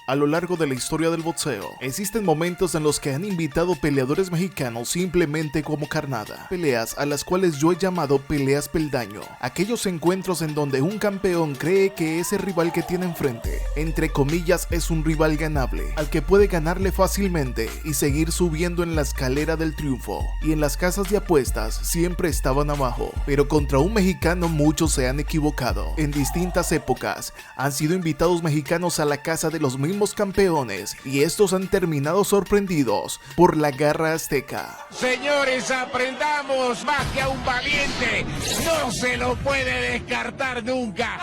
A lo largo de la historia del boxeo, existen momentos en los que han invitado peleadores mexicanos simplemente como carnada. Peleas a las cuales yo he llamado peleas peldaño. Aquellos encuentros en donde un campeón cree que ese rival que tiene enfrente, entre comillas, es un rival ganable, al que puede ganarle fácilmente y seguir subiendo en la escalera del triunfo. Y en las casas de apuestas siempre estaban abajo. Pero contra un mexicano muchos se han equivocado. En distintas épocas han sido invitados mexicanos a la casa de los mismos campeones y estos han terminado sorprendidos por la garra azteca. Señores, aprendamos más que a un valiente. No se lo puede descartar nunca.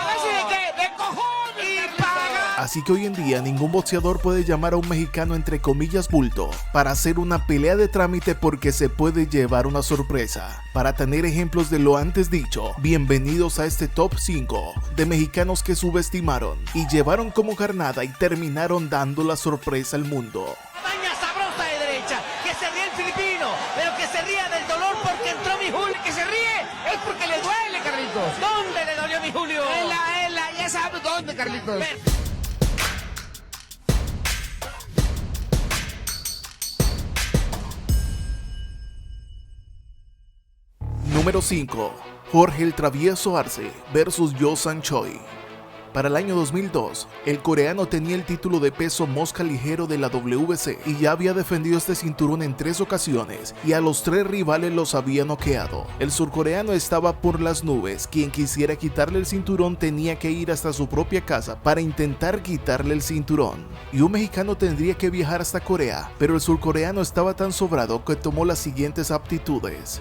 ¡De cojones! ¡Y paga! Así que hoy en día ningún boxeador puede llamar a un mexicano entre comillas bulto para hacer una pelea de trámite porque se puede llevar una sorpresa. Para tener ejemplos de lo antes dicho, bienvenidos a este top 5 de mexicanos que subestimaron y llevaron como carnada y terminaron dando la sorpresa al mundo. Baña sabrosa de derecha, que se ríe el filipino, pero que se ría del dolor porque entró mi Julio. Que se ríe es porque le duele, Carlitos. ¿Dónde le dolió mi Julio? Ya sabe dónde, Carlitos. Número 5. Jorge el Travieso Arce vs Yosan Choi. Para el año 2002, el coreano tenía el título de peso mosca ligero de la WBC y ya había defendido este cinturón en 3 ocasiones y a los 3 rivales los había noqueado. El surcoreano estaba por las nubes, quien quisiera quitarle el cinturón tenía que ir hasta su propia casa para intentar quitarle el cinturón. Y un mexicano tendría que viajar hasta Corea, pero el surcoreano estaba tan sobrado que tomó las siguientes aptitudes.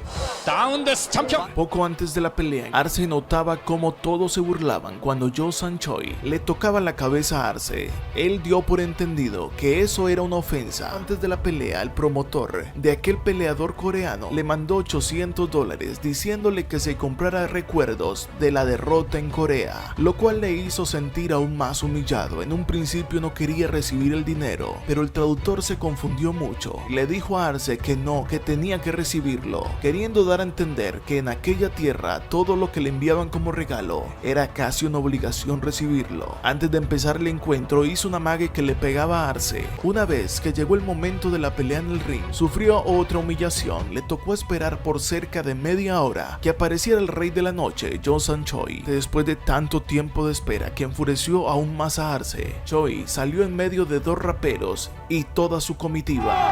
Poco antes de la pelea, Arce notaba cómo todos se burlaban cuando Yosan Choi le tocaba la cabeza a Arce. Él dio por entendido que eso era una ofensa. Antes de la pelea, el promotor de aquel peleador coreano le mandó $800 diciéndole que se comprara recuerdos de la derrota en Corea, lo cual le hizo sentir aún más humillado. En un principio no quería recibir el dinero, pero el traductor se confundió mucho. Le dijo a Arce que no, que tenía que recibirlo, queriendo dar a entender que en aquella tierra todo lo que le enviaban como regalo era casi una obligación recibirlo. Antes de empezar el encuentro hizo una amague que le pegaba a Arce. Una vez que llegó el momento de la pelea en el ring, sufrió otra humillación. Le tocó esperar por cerca de media hora que apareciera el rey de la noche, Yosan Choi. Después de tanto tiempo de espera que enfureció aún más a Arce, Choi salió en medio de 2 raperos y toda su comitiva.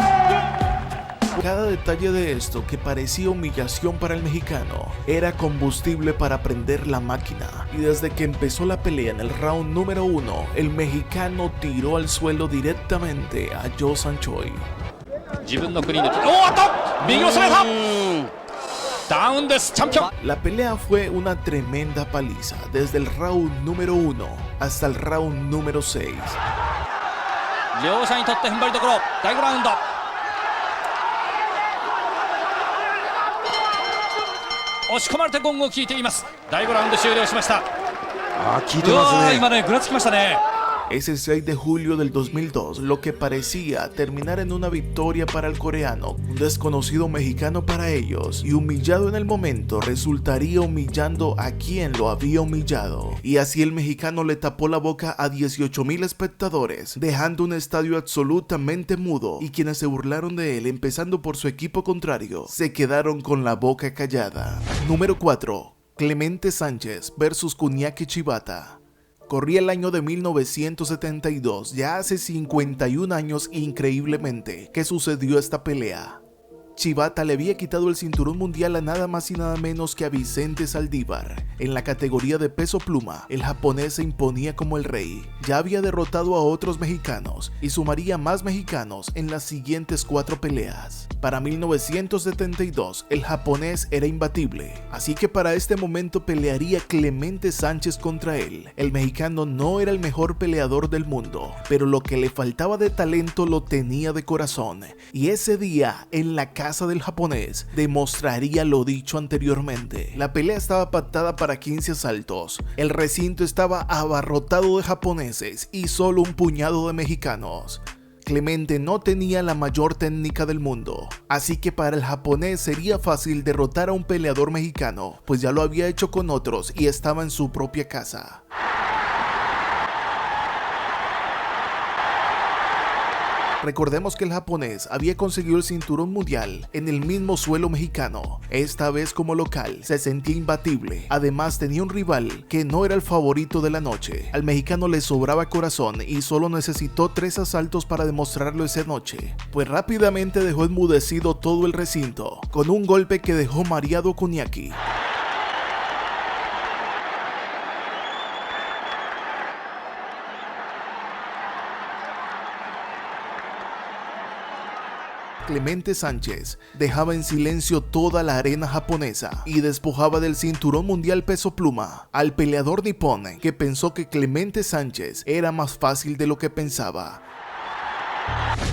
Cada detalle de esto, que parecía humillación para el mexicano, era combustible para prender la máquina. Y desde que empezó la pelea en el round número 1, el mexicano tiró al suelo directamente a Yosan Choi. La pelea fue una tremenda paliza, desde el round número 1 hasta el round número 6. Ese 6 de julio del 2002, lo que parecía terminar en una victoria para el coreano, un desconocido mexicano para ellos, y humillado en el momento, resultaría humillando a quien lo había humillado. Y así el mexicano le tapó la boca a 18,000 espectadores, dejando un estadio absolutamente mudo, y quienes se burlaron de él, empezando por su equipo contrario, se quedaron con la boca callada. Número 4. Clemente Sánchez vs Kuniaki Chibata. Corría el año de 1972, ya hace 51 años increíblemente que sucedió esta pelea. Chibata le había quitado el cinturón mundial a nada más y nada menos que a Vicente Saldívar. En la categoría de peso pluma, el japonés se imponía como el rey. Ya había derrotado a otros mexicanos y sumaría más mexicanos en las siguientes 4 peleas. Para 1972, el japonés era imbatible, así que para este momento pelearía Clemente Sánchez contra él. El mexicano no era el mejor peleador del mundo, pero lo que le faltaba de talento lo tenía de corazón. Y ese día, en la casa del japonés, demostraría lo dicho anteriormente. La pelea estaba pactada para 15 asaltos. El recinto estaba abarrotado de japoneses y solo un puñado de mexicanos. Clemente no tenía la mayor técnica del mundo, así que para el japonés sería fácil derrotar a un peleador mexicano, pues ya lo había hecho con otros y estaba en su propia casa. Recordemos que el japonés había conseguido el cinturón mundial en el mismo suelo mexicano. Esta vez como local se sentía imbatible. Además tenía un rival que no era el favorito de la noche. Al mexicano le sobraba corazón y solo necesitó 3 asaltos para demostrarlo esa noche, pues rápidamente dejó enmudecido todo el recinto con un golpe que dejó mareado a Kuniaki. Clemente Sánchez dejaba en silencio toda la arena japonesa y despojaba del cinturón mundial peso pluma al peleador nipón que pensó que Clemente Sánchez era más fácil de lo que pensaba.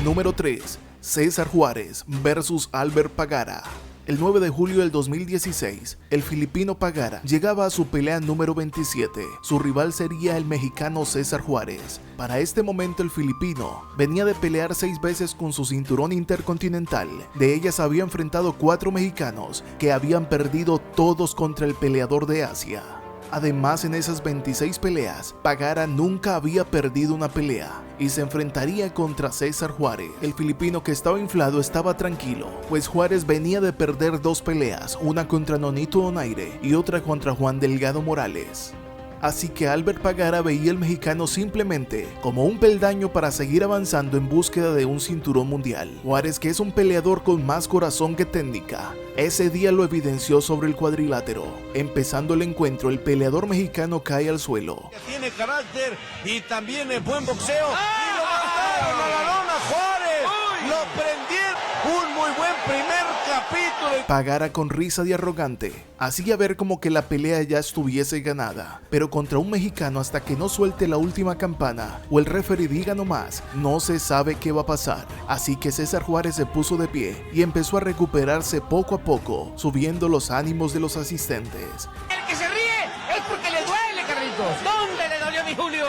Número 3. César Juárez vs Albert Pagara. El 9 de julio del 2016, el filipino Pagara llegaba a su pelea número 27. Su rival sería el mexicano César Juárez. Para este momento el filipino venía de pelear 6 veces con su cinturón intercontinental. De ellas había enfrentado 4 mexicanos que habían perdido todos contra el peleador de Asia. Además, en esas 26 peleas, Pagara nunca había perdido una pelea y se enfrentaría contra César Juárez. El filipino, que estaba inflado, estaba tranquilo, pues Juárez venía de perder 2 peleas, una contra Nonito Donaire y otra contra Juan Delgado Morales. Así que Albert Pagara veía al mexicano simplemente como un peldaño para seguir avanzando en búsqueda de un cinturón mundial. Juárez, que es un peleador con más corazón que técnica, ese día lo evidenció sobre el cuadrilátero. Empezando el encuentro, el peleador mexicano cae al suelo. Tiene carácter y también es buen boxeo. Y lo mataron a la lona, Juárez. Lo prendieron. Un muy buen primer capítulo. Pagara, con risa de arrogante, hacía ver como que la pelea ya estuviese ganada, pero contra un mexicano, hasta que no suelte la última campana o el referee diga no más, no se sabe qué va a pasar. Así que César Juárez se puso de pie y empezó a recuperarse poco a poco, subiendo los ánimos de los asistentes. El que se ríe es porque le duele, Carlitos. ¿Dónde le dolió, mi Julio?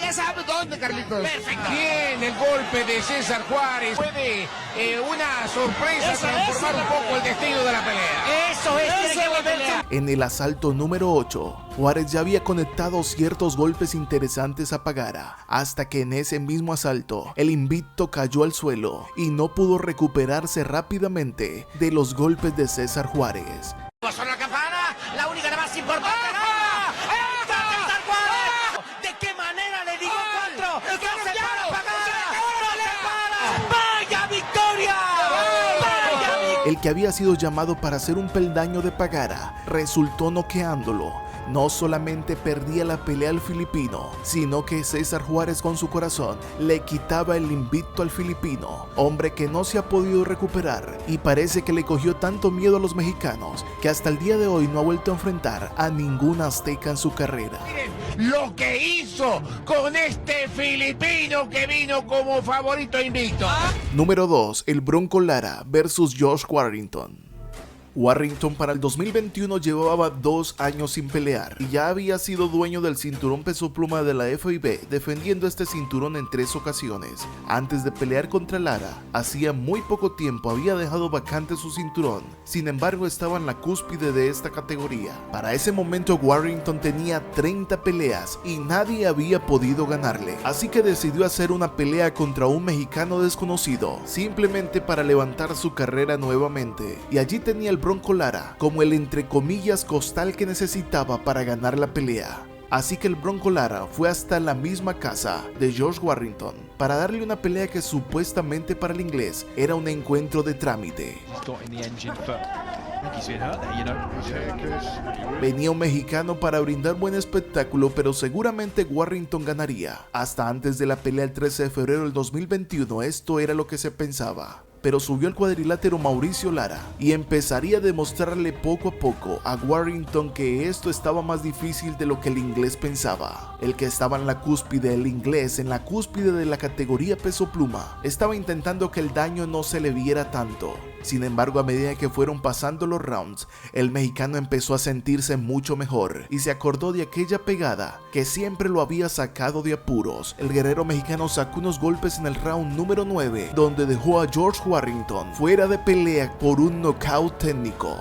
Ya sabe dónde, Carlitos. Perfecto. Bien, el golpe de César Juárez puede una sorpresa transformar un poco el destino de la pelea. Eso es, tiene que volverse. En el asalto número 8, Juárez ya había conectado ciertos golpes interesantes a Pagara, hasta que en ese mismo asalto, el invicto cayó al suelo y no pudo recuperarse rápidamente de los golpes de César Juárez. Pasó la campana, la única, la más importante. El que había sido llamado para ser un peldaño de Pagara resultó noqueándolo. No solamente perdía la pelea al filipino, sino que César Juárez, con su corazón, le quitaba el invicto al filipino, hombre que no se ha podido recuperar y parece que le cogió tanto miedo a los mexicanos que hasta el día de hoy no ha vuelto a enfrentar a ningún azteca en su carrera. Miren lo que hizo con este filipino que vino como favorito invicto. Número 2. El Bronco Lara vs Josh Warrington. Warrington para el 2021 llevaba 2 años sin pelear y ya había sido dueño del cinturón peso pluma de la FIB, defendiendo este cinturón en 3 ocasiones. Antes de pelear contra Lara, hacía muy poco tiempo había dejado vacante su cinturón, sin embargo estaba en la cúspide de esta categoría. Para ese momento Warrington tenía 30 peleas y nadie había podido ganarle, así que decidió hacer una pelea contra un mexicano desconocido, simplemente para levantar su carrera nuevamente, y allí tenía el Bronco Lara como el entre comillas costal que necesitaba para ganar la pelea. Así que el Bronco Lara fue hasta la misma casa de Josh Warrington para darle una pelea que supuestamente para el inglés era un encuentro de trámite. Venía un mexicano para brindar buen espectáculo, pero seguramente Warrington ganaría. Hasta antes de la pelea el 13 de febrero del 2021 esto era lo que se pensaba. Pero subió al cuadrilátero Mauricio Lara y empezaría a demostrarle poco a poco a Warrington que esto estaba más difícil de lo que el inglés pensaba. El que estaba en la cúspide, el inglés, en la cúspide de la categoría peso pluma, estaba intentando que el daño no se le viera tanto. Sin embargo, a medida que fueron pasando los rounds, el mexicano empezó a sentirse mucho mejor y se acordó de aquella pegada que siempre lo había sacado de apuros. El guerrero mexicano sacó unos golpes en el round número 9, donde dejó a George Warrington fuera de pelea por un knockout técnico.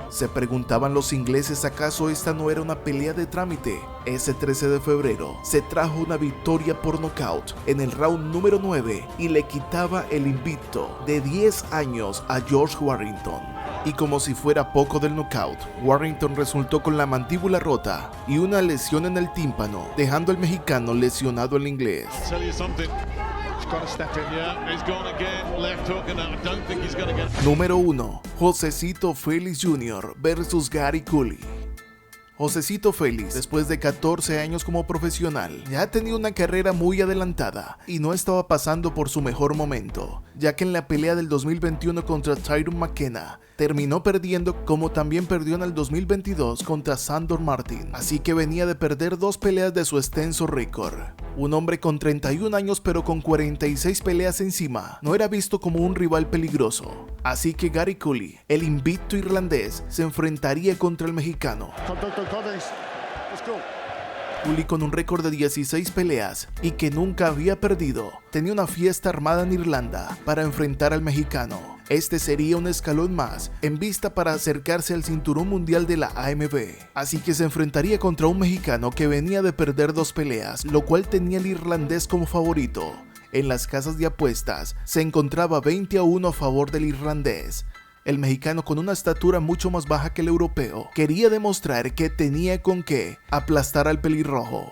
Se preguntaban los ingleses acaso esta no era una pelea de trámite. Ese 13 de febrero se trajo una victoria por nocaut en el round número 9 y le quitaba el invicto de 10 años a George Warrington. Y como si fuera poco del knockout, Warrington resultó con la mandíbula rota y una lesión en el tímpano, dejando al mexicano lesionado al inglés. Número 1. Josecito Félix Jr. versus Gary Cooley. Josecito Félix, después de 14 años como profesional, ya tenía una carrera muy adelantada y no estaba pasando por su mejor momento, ya que en la pelea del 2021 contra Tyrone McKenna terminó perdiendo, como también perdió en el 2022 contra Sandor Martin, así que venía de perder 2 peleas de su extenso récord. Un hombre con 31 años pero con 46 peleas encima, no era visto como un rival peligroso, así que Gary Cooley, el invicto irlandés, se enfrentaría contra el mexicano. Cooley, con un récord de 16 peleas y que nunca había perdido, tenía una fiesta armada en Irlanda para enfrentar al mexicano. Este sería un escalón más en vista para acercarse al cinturón mundial de la AMB, así que se enfrentaría contra un mexicano que venía de perder 2 peleas, lo cual tenía el irlandés como favorito. En las casas de apuestas se encontraba 20-1 a favor del irlandés. El mexicano, con una estatura mucho más baja que el europeo, quería demostrar que tenía con qué aplastar al pelirrojo.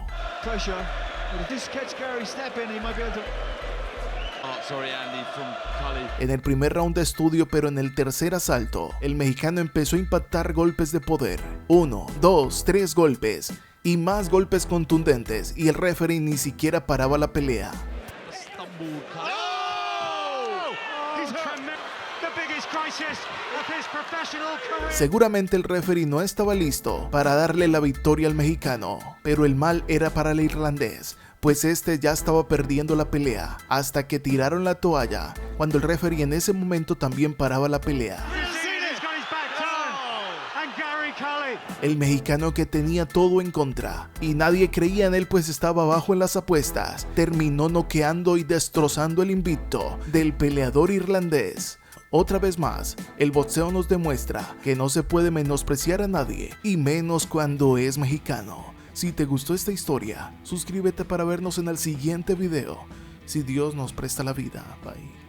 En el primer round de estudio, pero en el tercer asalto, el mexicano empezó a impactar golpes de poder. 1, 2, 3 golpes y más golpes contundentes, y el referee ni siquiera paraba la pelea. Seguramente el referee no estaba listo para darle la victoria al mexicano, pero el mal era para el irlandés, pues este ya estaba perdiendo la pelea, hasta que tiraron la toalla, cuando el referee en ese momento también paraba la pelea. El mexicano, que tenía todo en contra y nadie creía en él pues estaba abajo en las apuestas, terminó noqueando y destrozando el invicto del peleador irlandés. Otra vez más, el boxeo nos demuestra que no se puede menospreciar a nadie, y menos cuando es mexicano. Si te gustó esta historia, suscríbete para vernos en el siguiente video. Si Dios nos presta la vida. Bye.